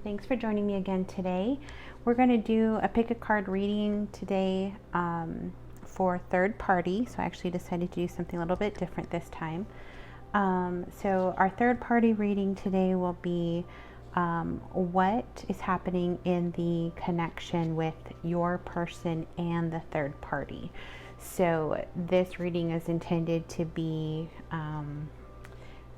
Thanks for joining me again today. We're going to do a pick a card reading today for third party. So I actually decided to do something a little bit different this time. So our third party reading today will be what is happening in the connection with your person and the third party. So this reading is intended to be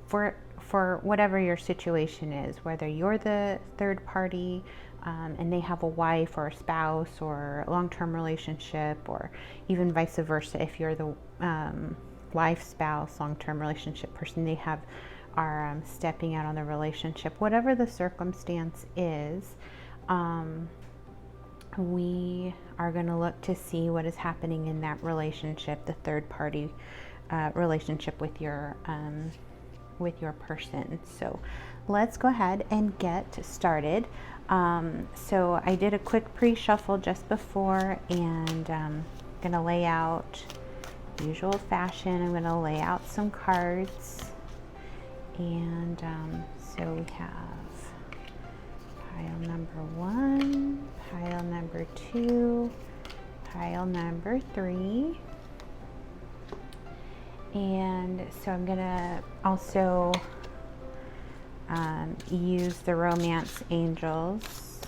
for whatever your situation is, whether you're the third party and they have a wife or a spouse or a long-term relationship, or even vice versa, if you're the wife, spouse, long-term relationship person, they are stepping out on the relationship. Whatever the circumstance is, we are going to look to see what is happening in that relationship, the third party relationship with your person. So let's go ahead and get started. So I did a quick pre-shuffle just before, and I'm going to lay out usual fashion. I'm going to lay out some cards, and so we have pile number 1, pile number 2, pile number 3. And so I'm going to also use the romance angels.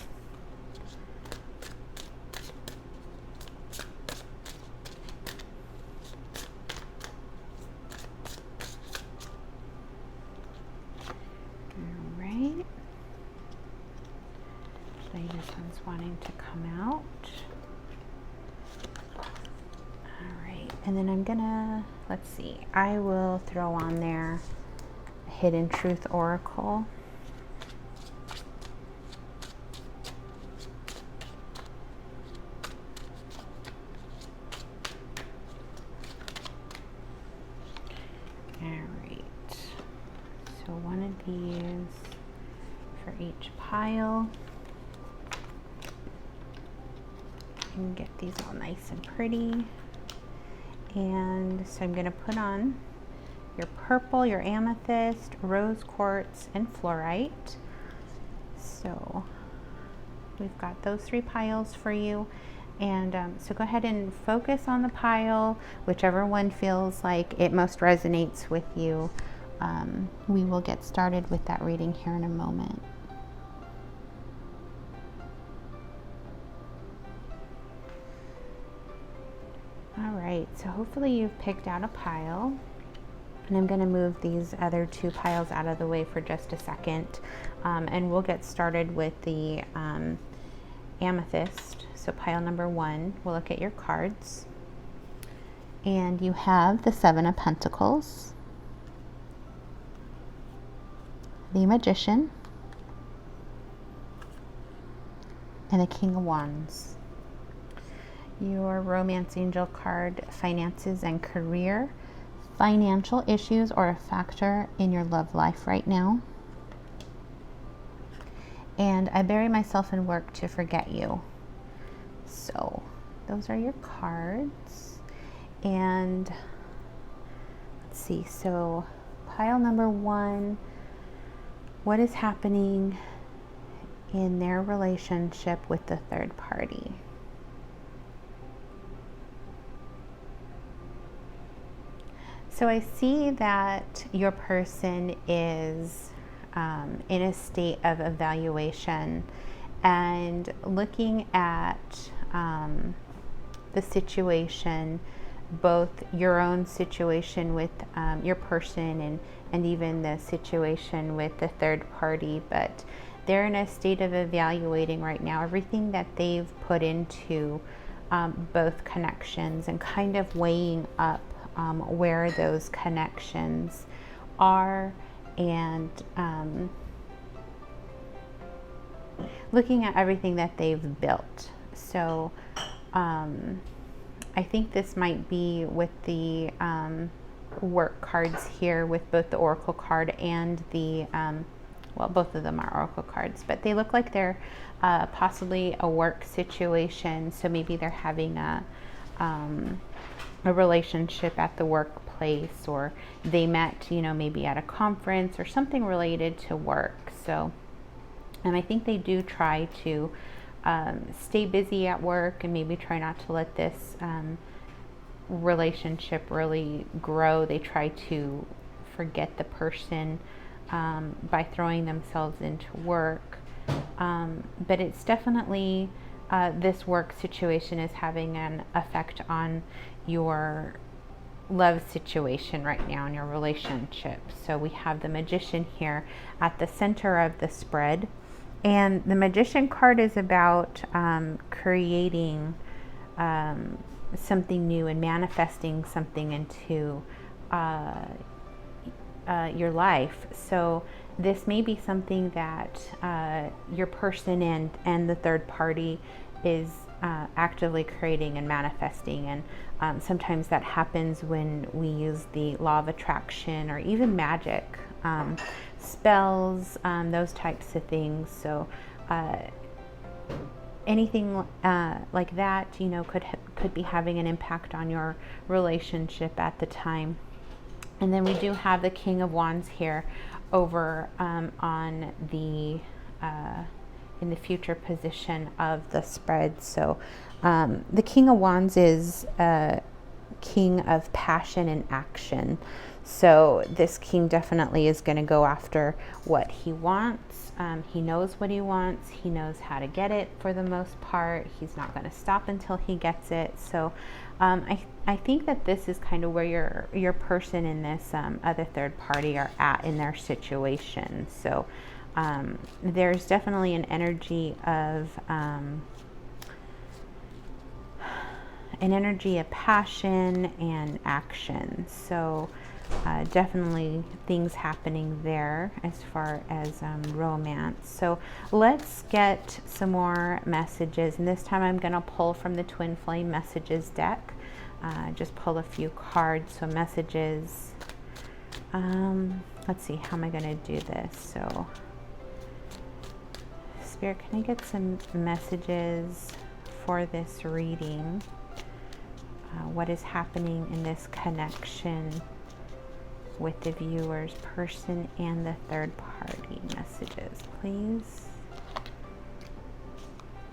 All right. So this one's wanting to come out. And then I'm gonna, let's see, I will throw on there Hidden Truth Oracle. All right, so one of these for each pile. And get these all nice and pretty. And so I'm going to put on your purple, your amethyst, rose quartz, and fluorite. So we've got those 3 piles for you. And so go ahead and focus on the pile, whichever one feels like it most resonates with you. We will get started with that reading here in a moment. Alright, so hopefully you've picked out a pile, and I'm going to move these other 2 piles out of the way for just a second, and we'll get started with the amethyst. So pile number 1, we'll look at your cards, and you have the 7 of Pentacles, the Magician, and the King of Wands. Your romance angel card, finances and career. Financial issues are a factor in your love life right now. And I bury myself in work to forget you. So those are your cards. And let's see, so pile number 1, what is happening in their relationship with the third party? So I see that your person is in a state of evaluation and looking at the situation, both your own situation with your person and even the situation with the third party, but they're in a state of evaluating right now everything that they've put into both connections and kind of weighing up where those connections are, and looking at everything that they've built. So I think this might be with the work cards here, with both the Oracle card and the well, both of them are Oracle cards, but they look like they're possibly a work situation. So maybe they're having a relationship at the workplace, or they met, maybe at a conference or something related to work. So And I think they do try to stay busy at work and maybe try not to let this relationship really grow. They try to forget the person by throwing themselves into work. But it's definitely this work situation is having an effect on your love situation right now in your relationship. So we have the Magician here at the center of the spread. And the Magician card is about creating something new and manifesting something into your life. So this may be something that your person and the third party is actively creating and manifesting. And sometimes that happens when we use the law of attraction or even magic, spells, those types of things. So anything like that, you know, could be having an impact on your relationship at the time. And then we do have the King of Wands here over on the in the future position of the spread. So the King of Wands is king of passion and action. So this king definitely is going to go after what he wants. He knows what he wants. He knows how to get it for the most part. He's not going to stop until he gets it. So I think that this is kind of where your person and this other third party are at in their situation. So there's definitely an energy of passion and action. So definitely things happening there as far as romance. So let's get some more messages, and this time I'm going to pull from the Twin Flame Messages deck. Just pull a few cards. So messages, let's see, how am I going to do this? So Spirit, can I get some messages for this reading? What is happening in this connection with the viewer's person and the third party? Messages, please.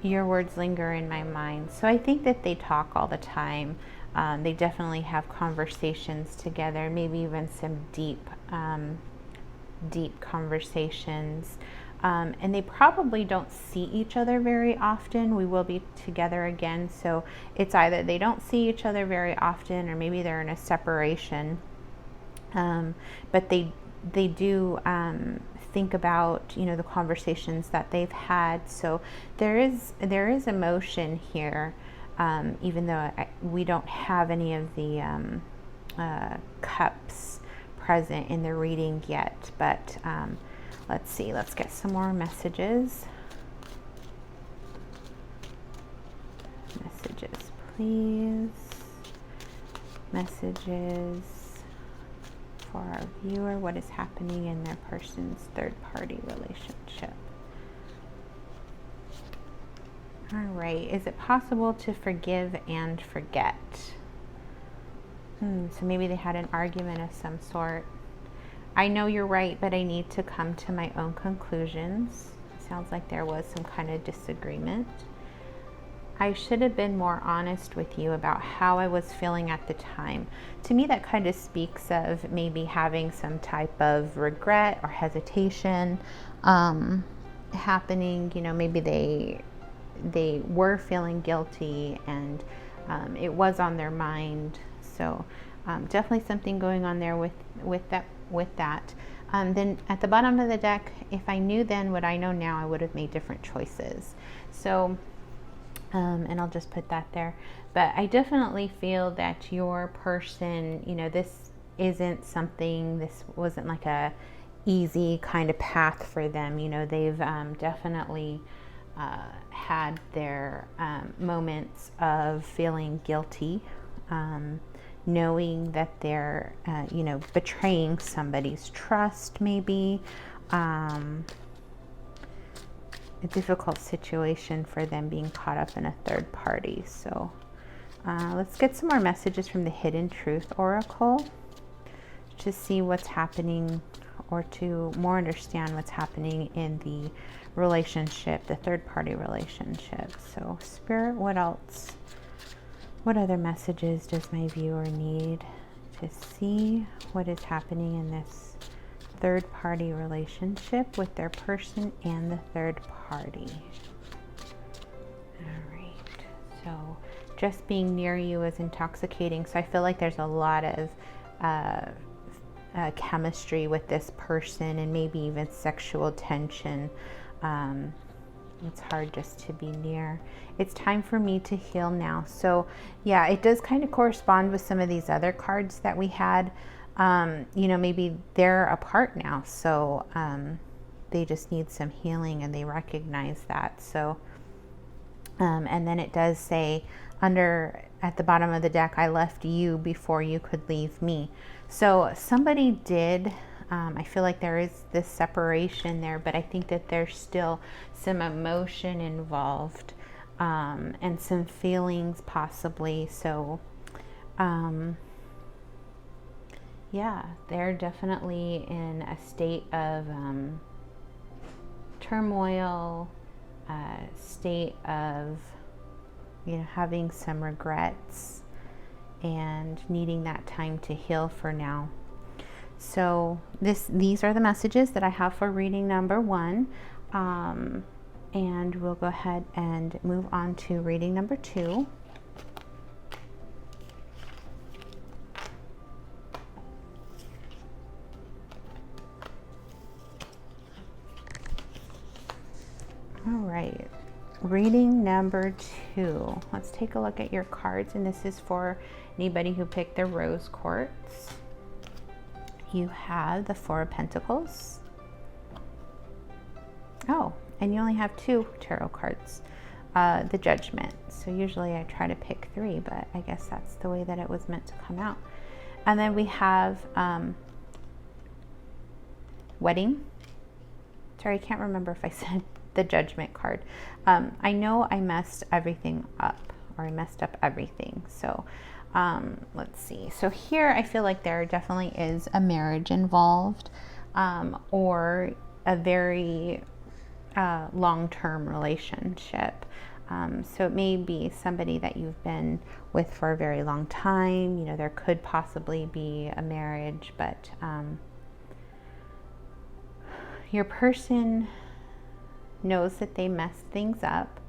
Your words linger in my mind. So I think that they talk all the time. They definitely have conversations together, maybe even some deep conversations. And they probably don't see each other very often. We will be together again. So it's either they don't see each other very often, or maybe they're in a separation. But they do think about, you know, the conversations that they've had. So there is emotion here, even though we don't have any of the cups present in the reading yet. But let's see, let's get some more messages. Messages, please. Messages for our viewer. What is happening in their person's third party relationship? All right. Is it possible to forgive and forget? So maybe they had an argument of some sort. I know you're right, but I need to come to my own conclusions. Sounds like there was some kind of disagreement. I should have been more honest with you about how I was feeling at the time. To me, that kind of speaks of maybe having some type of regret or hesitation happening. You know, maybe they were feeling guilty, and it was on their mind. So definitely something going on there with that. Then at the bottom of the deck, if I knew then what I know now, I would have made different choices. So, and I'll just put that there. But I definitely feel that your person, you know, this wasn't like a easy kind of path for them. You know, they've definitely had their moments of feeling guilty, knowing that they're, you know, betraying somebody's trust, maybe. A difficult situation for them being caught up in a third party. So let's get some more messages from the Hidden Truth Oracle to see what's happening or to more understand what's happening in the relationship, the third party relationship. So Spirit, what else? What other messages does my viewer need to see what is happening in this third party relationship with their person and the third party? All right, so just being near you is intoxicating. So I feel like there's a lot of chemistry with this person, and maybe even sexual tension. It's hard just to be near. It's time for me to heal now. So yeah, it does kind of correspond with some of these other cards that we had. You know, maybe they're apart now, so they just need some healing, and they recognize that. So and then it does say at the bottom of the deck, I left you before you could leave me. So somebody did, I feel like there is this separation there, but I think that there's still some emotion involved, and some feelings possibly. So yeah, they're definitely in a state of turmoil, state of, you know, having some regrets and needing that time to heal for now. So these are the messages that I have for reading number 1. And we'll go ahead and move on to reading number 2. All right. Reading number 2. Let's take a look at your cards, and this is for anybody who picked the rose quartz. You have the 4 of Pentacles. Oh, and you only have 2 tarot cards. The Judgment. So usually I try to pick 3, but I guess that's the way that it was meant to come out. And then we have Wedding. Sorry, I can't remember if I said the Judgment card. I know I messed everything up, or I messed up everything. So let's see. So here I feel like there definitely is a marriage involved, or a very long-term relationship. So it may be somebody that you've been with for a very long time. You know, there could possibly be a marriage, but your person knows that they messed things up,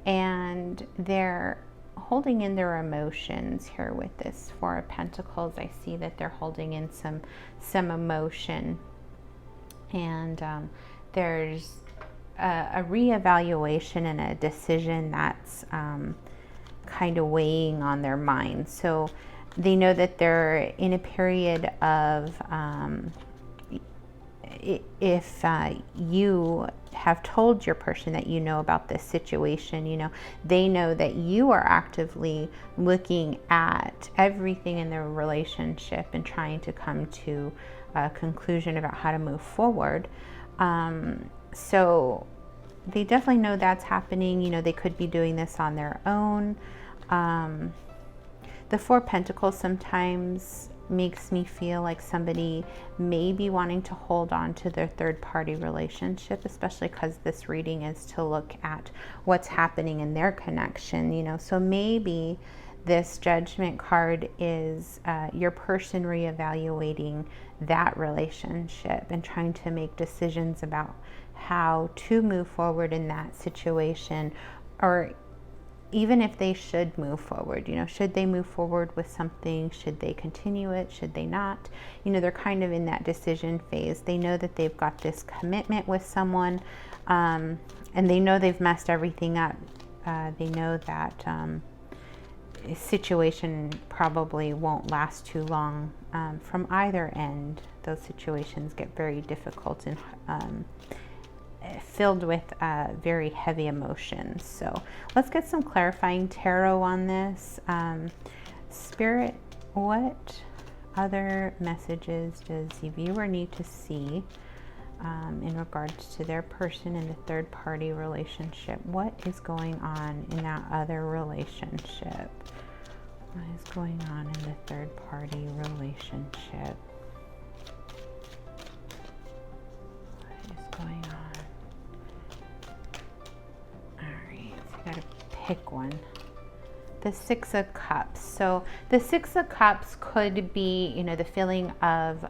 and they're holding in their emotions here with this 4 of Pentacles. I see that they're holding in some emotion, and there's a reevaluation and a decision that's kind of weighing on their mind. So they know that they're in a period of if you have told your person that you know about this situation, you know, they know that you are actively looking at everything in their relationship and trying to come to a conclusion about how to move forward. So they definitely know that's happening. You know, they could be doing this on their own. The 4 of Pentacles sometimes makes me feel like somebody may be wanting to hold on to their third party relationship, especially because this reading is to look at what's happening in their connection, you know. So maybe this Judgment card is your person reevaluating that relationship and trying to make decisions about how to move forward in that situation, or even if they should move forward. You know, should they move forward with something? Should they continue it? Should they not? You know, they're kind of in that decision phase. They know that they've got this commitment with someone, and they know they've messed everything up. They know that a situation probably won't last too long. From either end, those situations get very difficult and filled with very heavy emotions. So let's get some clarifying tarot on this. Spirit, what other messages does the viewer need to see in regards to their person in the third party relationship? What is going on in that other relationship? What is going on in the third party relationship? pick one. The Six of Cups. So the Six of Cups could be, you know, the feeling of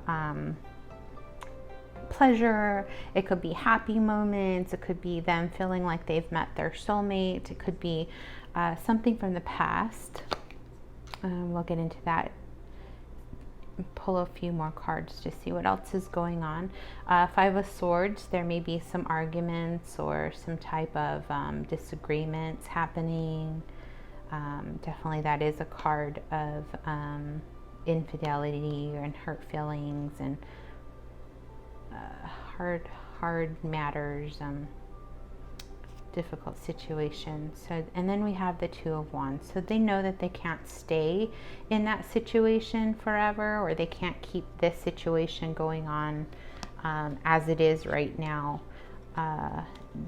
pleasure. It could be happy moments. It could be them feeling like they've met their soulmate. It could be something from the past. We'll get into that. Pull a few more cards to see what else is going on. Five of Swords. There may be some arguments or some type of disagreements happening. Definitely that is a card of infidelity and hurt feelings and hard matters, difficult situations. So, and then we have the Two of Wands. So they know that they can't stay in that situation forever, or they can't keep this situation going on as it is right now.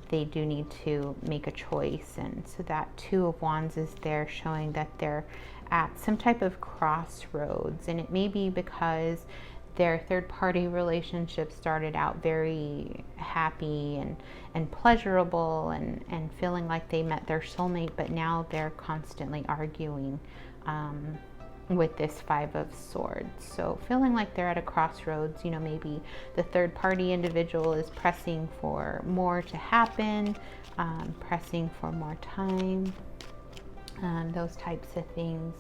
They do need to make a choice, and so that Two of Wands is there showing that they're at some type of crossroads, and it may be because their third-party relationship started out very happy and pleasurable and feeling like they met their soulmate, but now they're constantly arguing with this Five of Swords. So feeling like they're at a crossroads, you know, maybe the third-party individual is pressing for more to happen, pressing for more time, those types of things.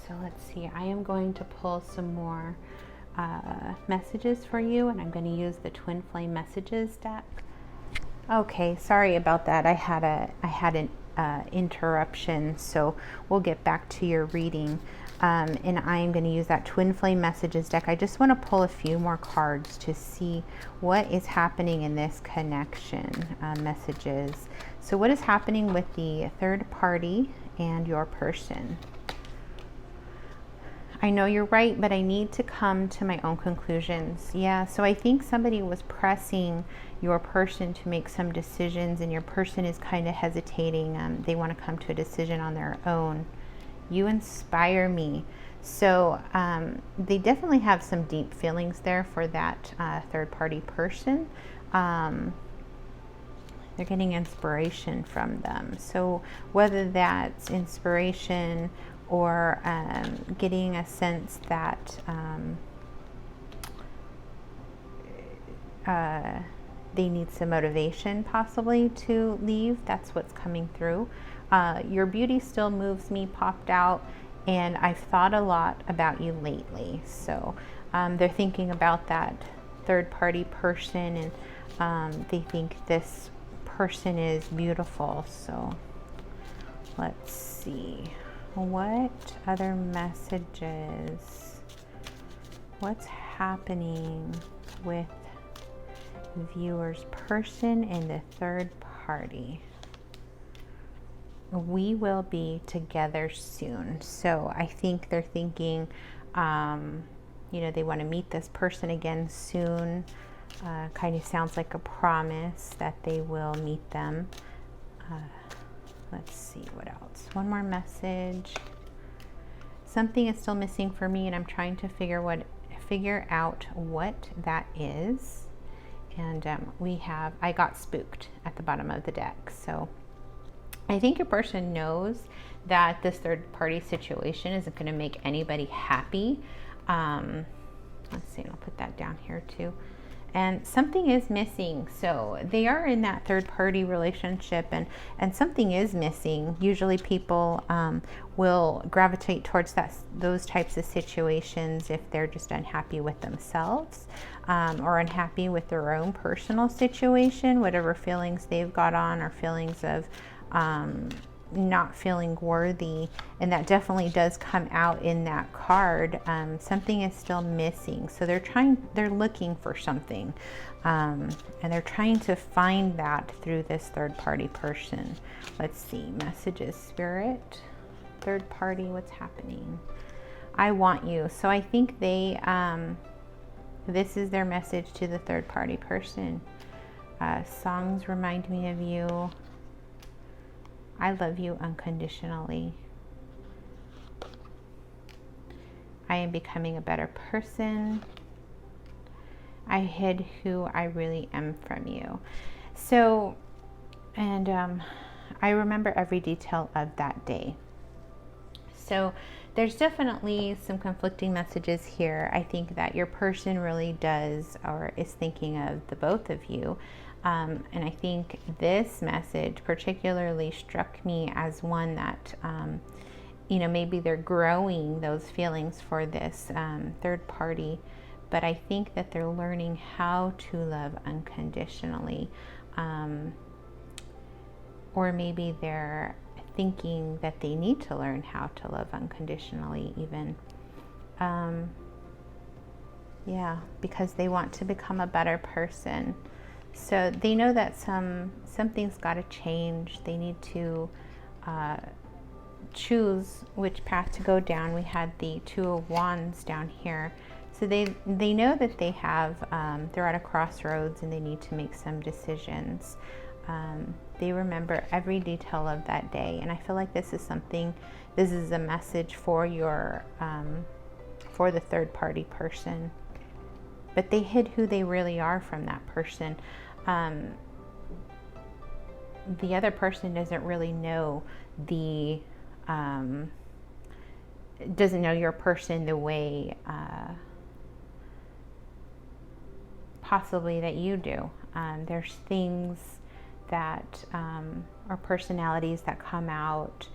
So let's see, I am going to pull some more messages for you, and I'm going to use the Twin Flame Messages deck. Okay, sorry about that. I had an interruption, so we'll get back to your reading. And I am going to use that Twin Flame Messages deck. I just want to pull a few more cards to see what is happening in this connection messages. So what is happening with the third party and your person? I know you're right, but I need to come to my own conclusions. Yeah, so I think somebody was pressing your person to make some decisions, and your person is kind of hesitating. They want to come to a decision on their own. You inspire me. So they definitely have some deep feelings there for that third-party person. They're getting inspiration from them. So whether that's inspiration or getting a sense that they need some motivation possibly to leave, that's what's coming through. Your beauty still moves me popped out, and I've thought a lot about you lately. So they're thinking about that third party person, and they think this person is beautiful. So let's see. What other messages? What's happening with viewer's person and the third party? We will be together soon. So I think they're thinking, you know, they want to meet this person again soon. Kind of sounds like a promise that they will meet them. Let's see what else. One more message. Something is still missing for me, and I'm trying to figure out what that is. And I got spooked at the bottom of the deck. So I think your person knows that this third party situation isn't going to make anybody happy. Let's see, I'll put that down here too. And something is missing. So they are in that third party relationship, and something is missing. Usually people will gravitate towards those types of situations if they're just unhappy with themselves, or unhappy with their own personal situation, whatever feelings they've got on, or feelings of not feeling worthy. And that definitely does come out in that card. Something is still missing. So they're looking for something, and they're trying to find that through this third party person. Let's see, messages, spirit, third party, what's happening? I want you. So I think they, this is their message to the third party person. Songs remind me of you. I love you unconditionally. I am becoming a better person. I hid who I really am from you. So And I remember every detail of that day. So there's definitely some conflicting messages here. I think that your person really does or is thinking of the both of you. And I think this message particularly struck me as one that, maybe they're growing those feelings for this third party, but I think that they're learning how to love unconditionally. Or maybe they're thinking that they need to learn how to love unconditionally even. Because they want to become a better person. So they know that something's got to change. They need to choose which path to go down. We had the Two of Wands down here. So they know that they have, they're at a crossroads and they need to make some decisions. They remember every detail of that day. And I feel like this is a message for for the third party person. But they hid who they really are from that person. The other person doesn't really know doesn't know your person the way possibly that you do. There's things that or personalities that come out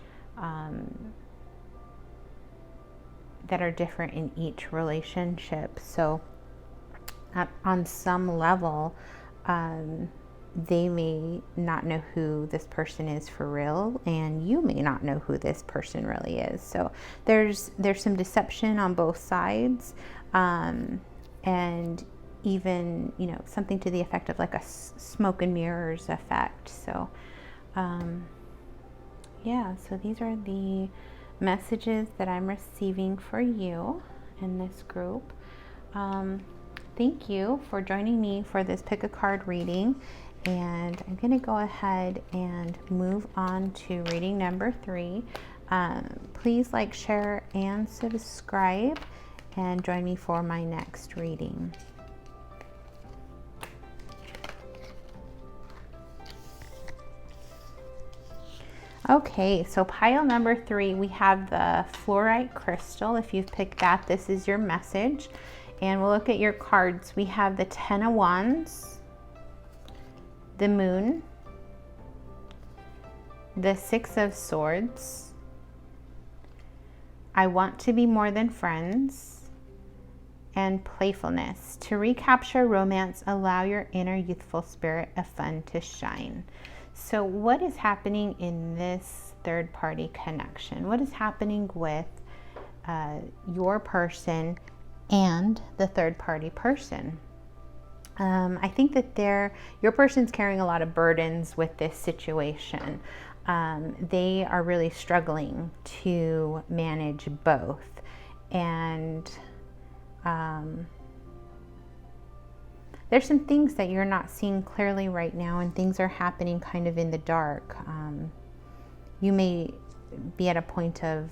that are different in each relationship. So on some level, they may not know who this person is for real, and you may not know who this person really is. So there's some deception on both sides, and even something to the effect of like a smoke and mirrors effect. So so these are the messages that I'm receiving for you in this group. Thank you for joining me for this pick a card reading, and I'm going to go ahead and move on to reading number 3. Please like, share, and subscribe, and join me for my next reading. Okay, so pile number 3, we have the fluorite crystal. If you've picked that, this is your message. And we'll look at your cards. We have the Ten of Wands, the Moon, the Six of Swords, I want to be more than friends, and playfulness. To recapture romance, allow your inner youthful spirit of fun to shine. So what is happening in this third party connection? What is happening with your person and the third party person? I think that your person's carrying a lot of burdens with this situation. They are really struggling to manage both. And there's some things that you're not seeing clearly right now, and things are happening kind of in the dark. You may be at a point of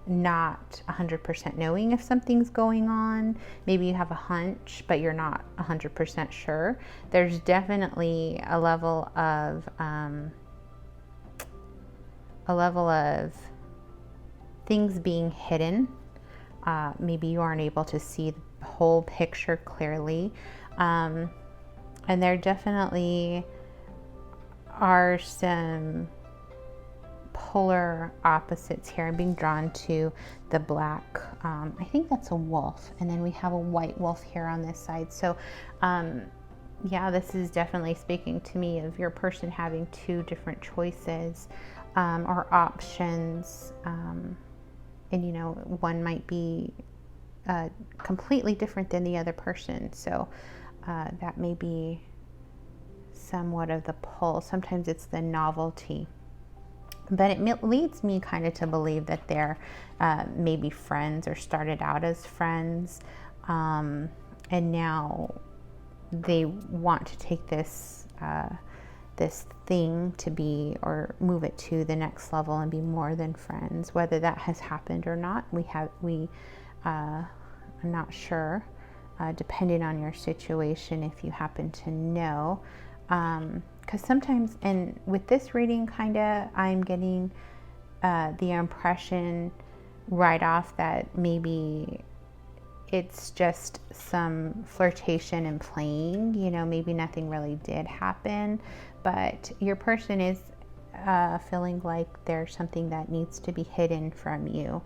not 100% knowing if something's going on. Maybe you have a hunch, but you're not 100% sure. There's definitely a level of things being hidden. Maybe you aren't able to see the whole picture clearly. And there definitely are some polar opposites here. I'm being drawn to the black. I think that's a wolf. And then we have a white wolf here on this side. So this is definitely speaking to me of your person having two different choices or options. And one might be completely different than the other person. So that may be somewhat of the pull. Sometimes it's the novelty. But it leads me kind of to believe that they're maybe friends or started out as friends. And now they want to take this thing to be, or move it to the next level and be more than friends. Whether that has happened or not, I'm not sure, depending on your situation, if you happen to know. because sometimes, and with this reading, kind of, I'm getting the impression right off that maybe it's just some flirtation and playing, you know, maybe nothing really did happen, but your person is feeling like there's something that needs to be hidden from you.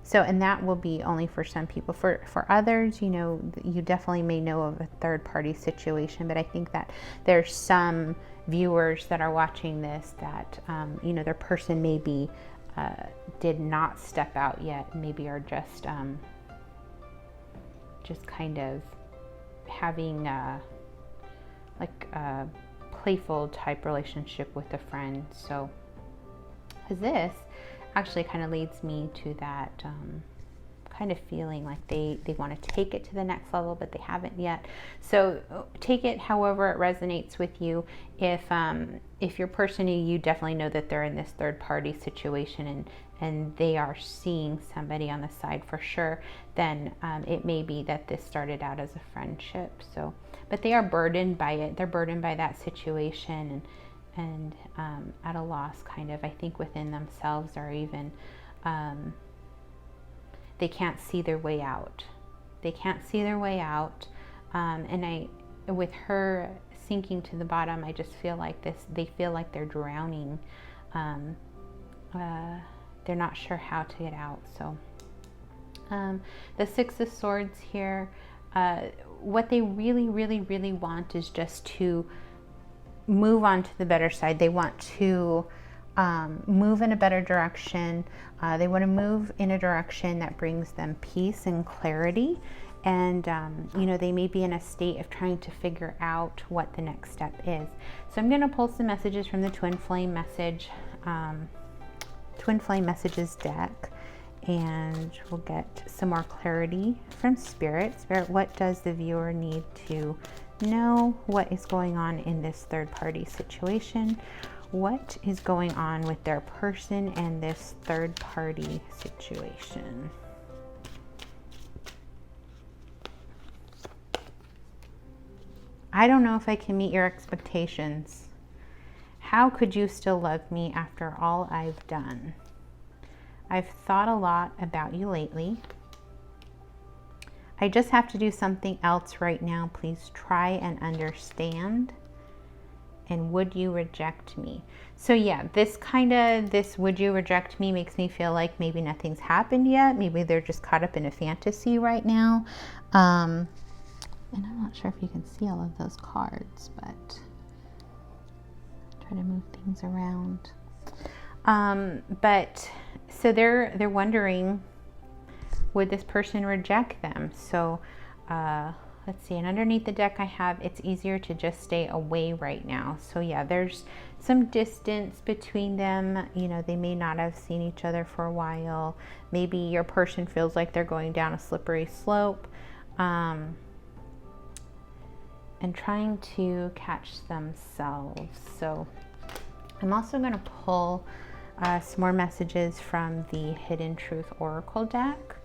So, and that will be only for some people. For others, you know, you definitely may know of a third party situation, but I think that there's some viewers that are watching this that, you know, their person maybe did not step out yet, maybe are just kind of having like a playful type relationship with a friend. So, because this actually kind of leads me to that kind of feeling like they want to take it to the next level, but they haven't yet. So take it however it resonates with you. If your person, you definitely know that they're in this third party situation and they are seeing somebody on the side for sure, then it may be that this started out as a friendship. So, but they are burdened by it. They're burdened by that situation and at a loss, kind of, I think, within themselves, or even they can't see their way out. They can't see their way out. And with her sinking to the bottom, I just feel like they feel like they're drowning. They're not sure how to get out. So the Six of Swords here, what they really, really, really want is just to move on to the better side. They want to move in a better direction. They want to move in a direction that brings them peace and clarity. And, you know, they may be in a state of trying to figure out what the next step is. So I'm going to pull some messages from the Twin Flame Messages deck, and we'll get some more clarity from Spirit. Spirit, what does the viewer need to know? What is going on in this third party situation? What is going on with their person and this third party situation? I don't know if I can meet your expectations. How could you still love me after all I've done? I've thought a lot about you lately. I just have to do something else right now. Please try and understand. And would you reject me? So yeah, this would you reject me makes me feel like maybe nothing's happened yet. Maybe they're just caught up in a fantasy right now. And I'm not sure if you can see all of those cards, but try to move things around. But so they're wondering, would this person reject them? So let's see, and underneath the deck I have, it's easier to just stay away right now. So yeah, there's some distance between them. You know, they may not have seen each other for a while. Maybe your person feels like they're going down a slippery slope, and trying to catch themselves. So I'm also going to pull some more messages from the Hidden Truth Oracle deck,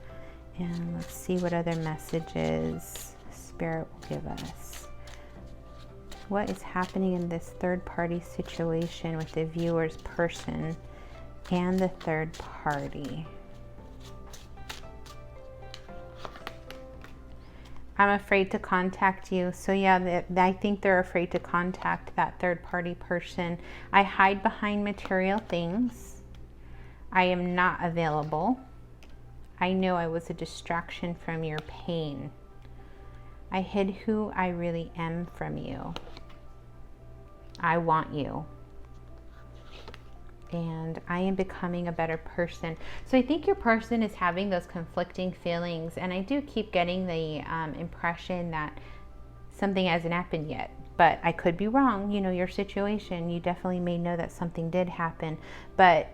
and let's see what other messages Spirit will give us. What is happening in this third party situation with the viewer's person and the third party? I'm afraid to contact you. So yeah, I think they're afraid to contact that third party person. I hide behind material things. I am not available. I know I was a distraction from your pain. I hid who I really am from you. I want you. And I am becoming a better person. So I think your person is having those conflicting feelings, and I do keep getting the impression that something hasn't happened yet, but I could be wrong. You know, your situation, you definitely may know that something did happen, but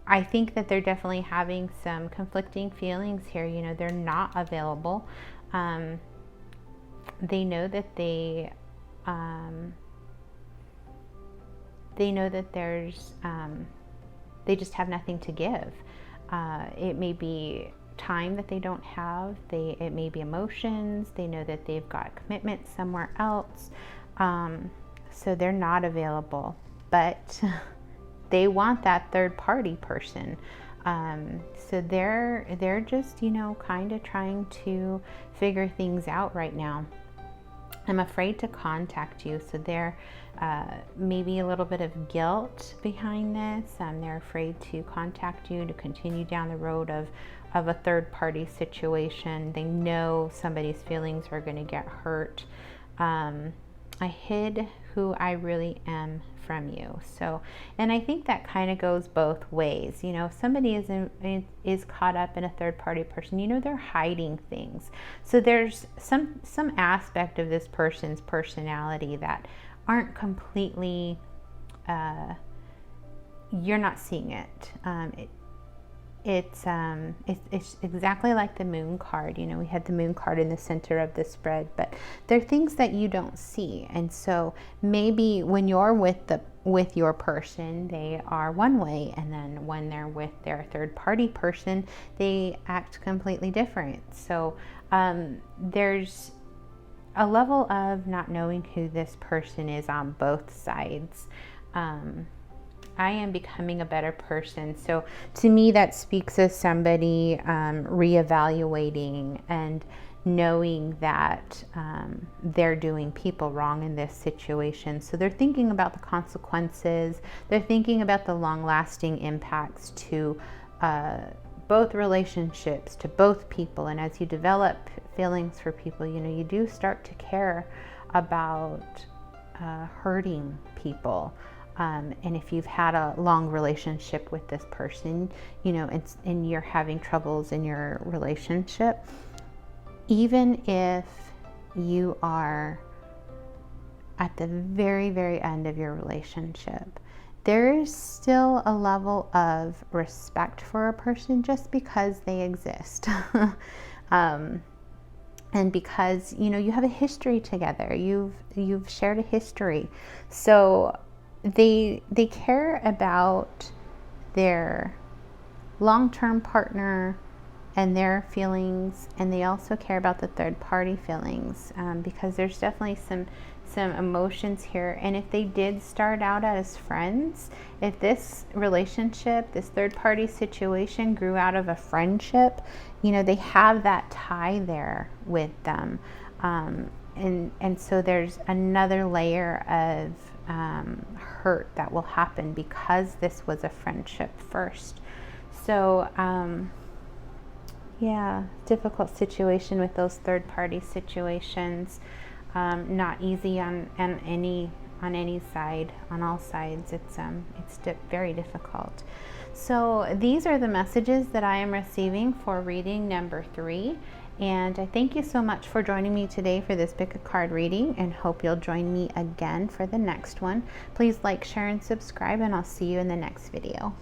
I think that they're definitely having some conflicting feelings here. You know, they're not available. They know that they know that there's they just have nothing to give. It may be time that they don't have. It may be emotions. They know that they've got commitment somewhere else. So they're not available, but they want that third party person. So they're just, you know, kind of trying to figure things out right now. I'm afraid to contact you. So there maybe a little bit of guilt behind this. They're afraid to contact you, to continue down the road of a third party situation. They know somebody's feelings are going to get hurt. I hid who I really am from you. So, and I think that kind of goes both ways. You know, if somebody is caught up in a third party person, you know, they're hiding things. So there's some aspect of this person's personality that aren't completely, you're not seeing it. It's exactly like the moon card. You know, we had the moon card in the center of the spread, but there are things that you don't see. And so maybe when you're with your person, they are one way, and then when they're with their third party person, they act completely different. So there's a level of not knowing who this person is on both sides. I am becoming a better person. So to me, that speaks of somebody reevaluating and knowing that they're doing people wrong in this situation. So they're thinking about the consequences. They're thinking about the long-lasting impacts to both relationships, to both people. And as you develop feelings for people, you know, you do start to care about hurting people. And if you've had a long relationship with this person, you know, and you're having troubles in your relationship, even if you are at the very, very end of your relationship, there is still a level of respect for a person just because they exist. And because, you know, you have a history together, you've shared a history. So they care about their long-term partner and their feelings, and they also care about the third party feelings, because there's definitely some emotions here. And if they did start out as friends, if this relationship, this third party situation grew out of a friendship, you know, they have that tie there with them. And so there's another layer of hurt that will happen because this was a friendship first. So yeah, difficult situation with those third party situations. Not easy on any side, on all sides. It's very difficult. So these are the messages that I am receiving for reading number 3. And I thank you so much for joining me today for this pick a card reading, and hope you'll join me again for the next one. Please like, share, and subscribe, and I'll see you in the next video.